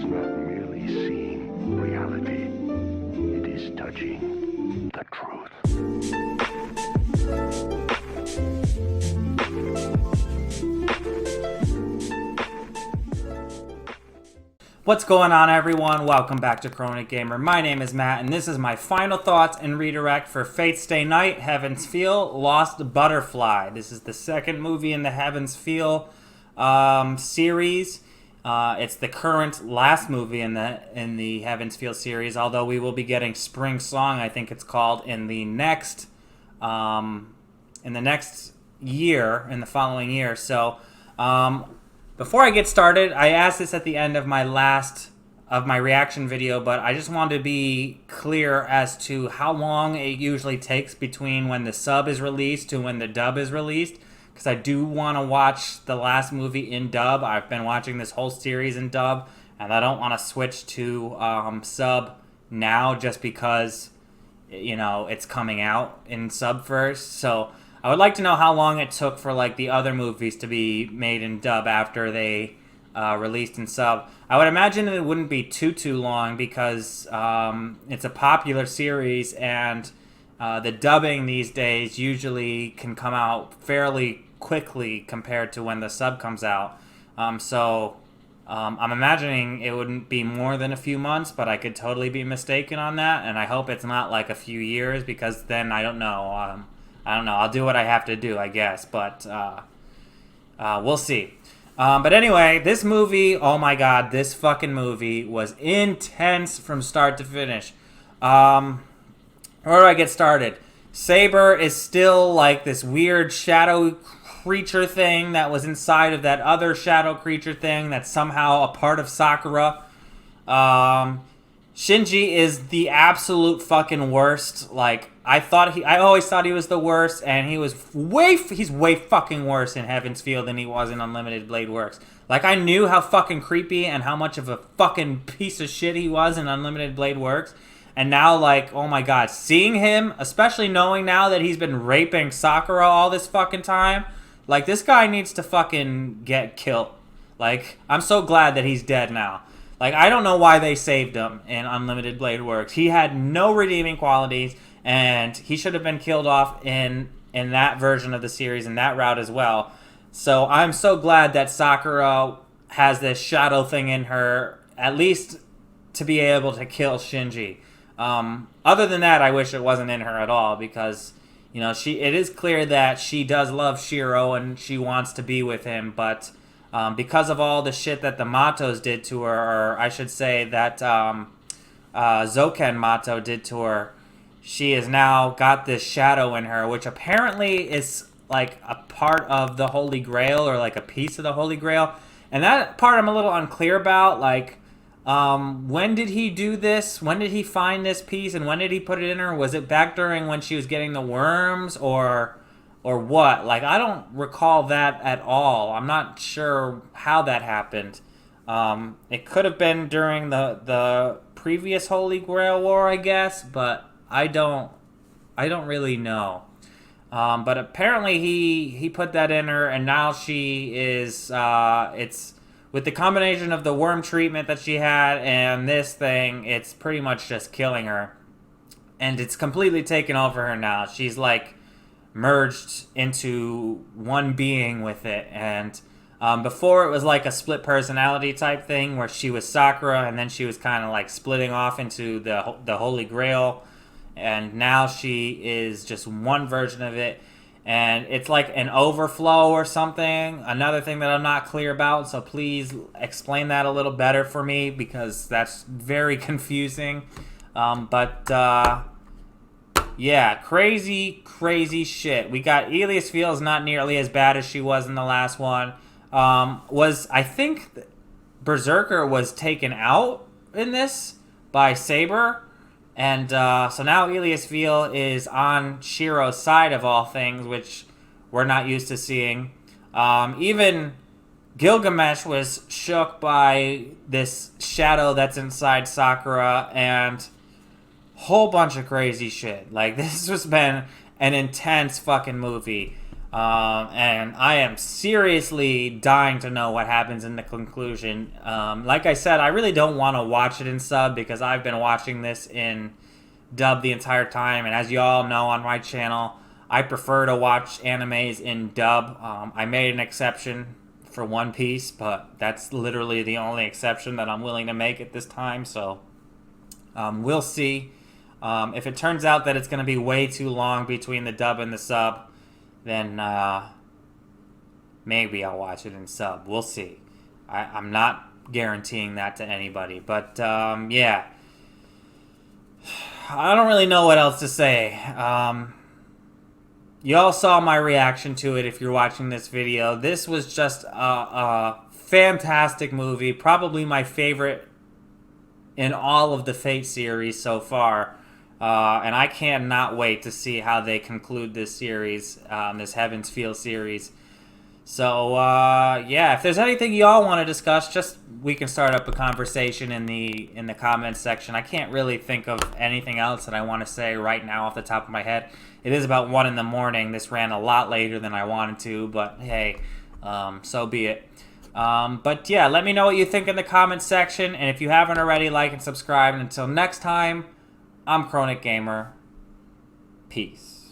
not merely seeing reality, it is touching the truth. What's going on, everyone? Welcome back to Chronic Gamer. My name is Matt, and this is my final thoughts and redirect for Fate's Stay Night, Heaven's Feel, Lost Butterfly. This is the second movie in the Heaven's Feel series. It's the current last movie in the Heaven's Feel series, although we will be getting Spring Song, I think it's called, in the next year, in the following year. So, before I get started, I asked this at the end of my reaction video, but I just wanted to be clear as to how long it usually takes between when the sub is released to when the dub is released, because I do want to watch the last movie in dub. I've been watching this whole series in dub, and I don't want to switch to sub now just because, you know, it's coming out in sub first. So I would like to know how long it took for like the other movies to be made in dub after they released in sub. I would imagine it wouldn't be too long because it's a popular series, and the dubbing these days usually can come out fairly quickly compared to when the sub comes out. So I'm imagining it wouldn't be more than a few months, but I could totally be mistaken on that, and I hope it's not like a few years, because then I don't know. I'll do what I have to do, I guess, but we'll see. But anyway, this movie, oh my god, this fucking movie was intense from start to finish. Where do I get started? Saber is still like this weird shadow creature thing that was inside of that other shadow creature thing that's somehow a part of Sakura. Shinji is the absolute fucking worst. Like, I always thought he was the worst, and he's way fucking worse in Heaven's Feel than he was in Unlimited Blade Works. Like, I knew how fucking creepy and how much of a fucking piece of shit he was in Unlimited Blade Works. And now, like, oh my god, seeing him, especially knowing now that he's been raping Sakura all this fucking time, like, this guy needs to fucking get killed. Like, I'm so glad that he's dead now. Like, I don't know why they saved him in Unlimited Blade Works. He had no redeeming qualities, and he should have been killed off in that version of the series, in that route as well. So I'm so glad that Sakura has this shadow thing in her, at least to be able to kill Shinji. Other than that, I wish it wasn't in her at all, because, you know, it is clear that she does love Shiro and she wants to be with him, but because of all the shit that the Matos did to her, or I should say that Zoken Mato did to her, she has now got this shadow in her, which apparently is like a part of the Holy Grail, or like a piece of the Holy Grail. And that part I'm a little unclear about. Like, when did he do this? When did he find this piece? And when did he put it in her? Was it back during when she was getting the worms, or what? Like, I don't recall that at all. I'm not sure how that happened. It could have been during the previous Holy Grail War, I guess, but I don't really know. But apparently he put that in her, and now she is, it's with the combination of the worm treatment that she had and this thing, it's pretty much just killing her. And it's completely taken over her now. She's like merged into one being with it. And before it was like a split personality type thing where she was Sakura, and then she was kind of like splitting off into the Holy Grail. And now she is just one version of it. And it's like an overflow or something. Another thing that I'm not clear about. So please explain that a little better for me, because that's very confusing. Yeah, crazy shit. We got Elias Feels not nearly as bad as she was in the last one. I think Berserker was taken out in this by Saber. And so now Elias Feel is on Shiro's side of all things, which we're not used to seeing. Even Gilgamesh was shook by this shadow that's inside Sakura, and whole bunch of crazy shit. Like, this has been an intense fucking movie. And I am seriously dying to know what happens in the conclusion. Like I said, I really don't want to watch it in sub because I've been watching this in dub the entire time. And as you all know on my channel, I prefer to watch animes in dub. I made an exception for One Piece, but that's literally the only exception that I'm willing to make at this time. So we'll see. If it turns out that it's going to be way too long between the dub and the sub, then maybe I'll watch it in sub. We'll see. I'm not guaranteeing that to anybody. But, yeah. I don't really know what else to say. You all saw my reaction to it if you're watching this video. This was just a fantastic movie. Probably my favorite in all of the Fate series so far. And I cannot wait to see how they conclude this series, this Heaven's Feel series. So, yeah, if there's anything y'all want to discuss, just we can start up a conversation in the comments section. I can't really think of anything else that I want to say right now off the top of my head. It is about 1 in the morning. This ran a lot later than I wanted to, but hey, so be it. But yeah, let me know what you think in the comments section, and if you haven't already, like and subscribe. And until next time, I'm Chronic Gamer. Peace.